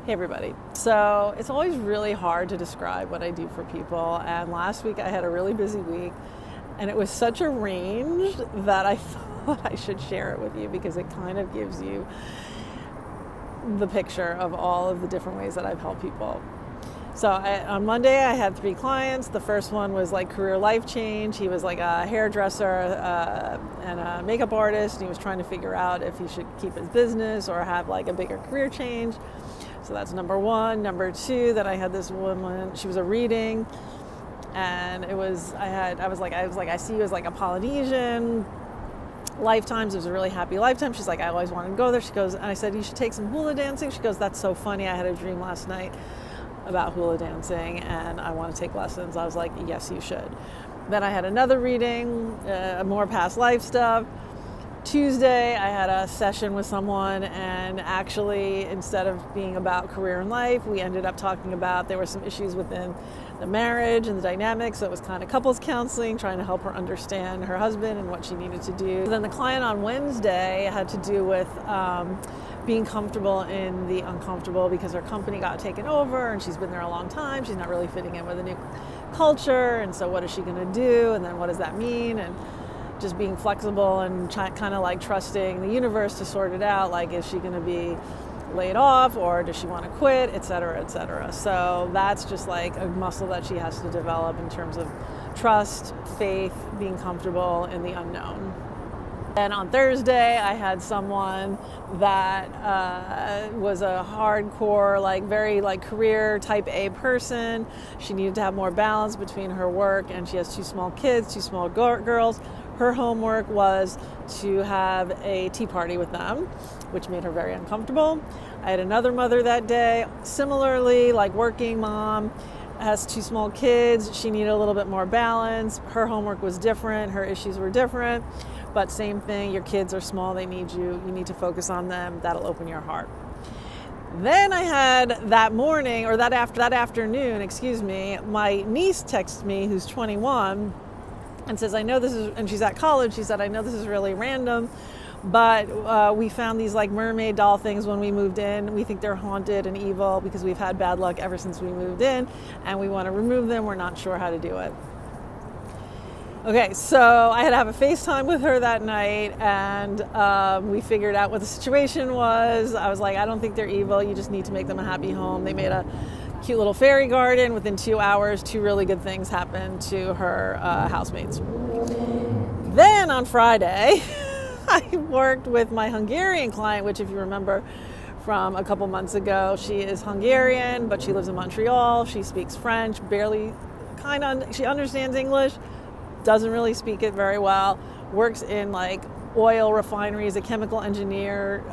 Hey everybody. So it's always really hard to describe what I do for people, and last week I had a really busy week and it was such a range that I thought I should share it with you because it kind of gives you the picture of all of the different ways that I've helped people. So on Monday I had 3 clients. The first one was like career life change. He was like a hairdresser and a makeup artist, and he was trying to figure out if he should keep his business or have like a bigger career change. So that's number 1. Number 2, then I had this woman, she was a reading, and I was like, I see you as like a Polynesian lifetimes. It was a really happy lifetime. She's like, I always wanted to go there. She goes, and I said, you should take some hula dancing. She goes, that's so funny. I had a dream last night about hula dancing and I want to take lessons. I was like, yes, you should. Then I had another reading, more past life stuff. Tuesday, I had a session with someone, and actually, instead of being about career and life, we ended up talking about there were some issues within the marriage and the dynamics. So it was kind of couples counseling, trying to help her understand her husband and what she needed to do. Then the client on Wednesday had to do with being comfortable in the uncomfortable because her company got taken over and she's been there a long time. She's not really fitting in with a new culture, and so what is she going to do, and then what does that mean, and just being flexible and kind of like trusting the universe to sort it out. Like, is she going to be laid off or does she want to quit, et cetera, et cetera. So that's just like a muscle that she has to develop in terms of trust, faith, being comfortable in the unknown. And on Thursday, I had someone that was a hardcore, like very like career type A person. She needed to have more balance between her work, and she has 2 small kids, 2 small girls. Her homework was to have a tea party with them, which made her very uncomfortable. I had another mother that day, similarly, like working mom, has 2 small kids. She needed a little bit more balance. Her homework was different. Her issues were different, but same thing. Your kids are small. They need you. You need to focus on them. That'll open your heart. Then I had that morning, or that afternoon, my niece texted me, who's 21, and says, I know this is, and she's at college, she said, I know this is really random, but we found these like mermaid doll things when we moved in. We think they're haunted and evil because we've had bad luck ever since we moved in, and we want to remove them. We're not sure how to do it. Okay, so I had to have a FaceTime with her that night, and we figured out what the situation was. I was like, I don't think they're evil. You just need to make them a happy home. They made a cute little fairy garden. Within 2 hours, 2 really good things happened to her housemates. Then on Friday, I worked with my Hungarian client, which if you remember from a couple months ago, she is Hungarian, but she lives in Montreal. She speaks French, she understands English, doesn't really speak it very well, works in like oil refineries, a chemical engineer,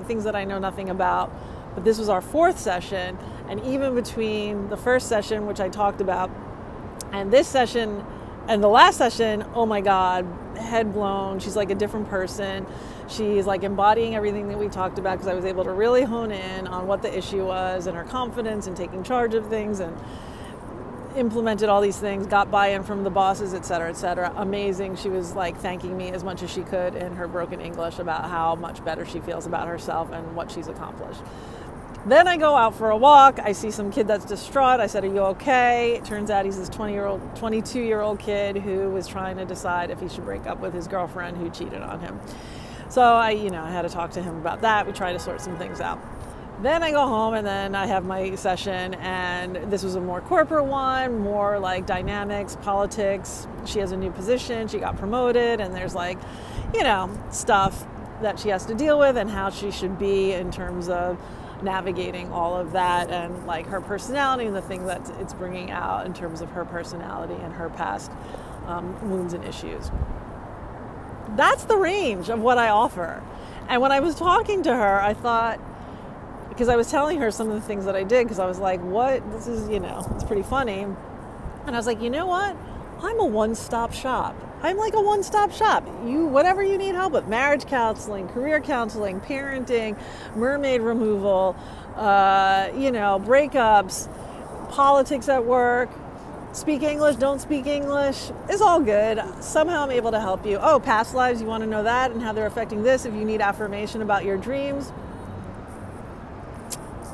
things that I know nothing about. But this was our 4th session, and even between the first session, which I talked about, and this session and the last session, oh my God, head blown. She's like a different person. She's like embodying everything that we talked about, because I was able to really hone in on what the issue was and her confidence and taking charge of things, and implemented all these things, got buy-in from the bosses, et cetera, et cetera. Amazing. She was like thanking me as much as she could in her broken English about how much better she feels about herself and what she's accomplished. Then I go out for a walk. I see some kid that's distraught. I said, are you okay? It turns out he's this 22-year-old kid who was trying to decide if he should break up with his girlfriend who cheated on him. So I had to talk to him about that. We tried to sort some things out. Then I go home, and then I have my session, and this was a more corporate one, more like dynamics, politics. She has a new position. She got promoted, and there's like, stuff that she has to deal with and how she should be in terms of navigating all of that, and like her personality and the thing that it's bringing out in terms of her personality and her past wounds and issues. That's the range of what I offer. And when I was talking to her, I thought, because I was telling her some of the things that I did, because I was like, this is, it's pretty funny. And I was like, you know what? I'm a one-stop shop. I'm like a one-stop shop. Whatever you need help with, marriage counseling, career counseling, parenting, mermaid removal, breakups, politics at work, speak English, don't speak English, it's all good. Somehow I'm able to help you. Oh, past lives, you want to know that and how they're affecting this. If you need affirmation about your dreams,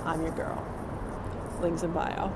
I'm your girl. Links in bio.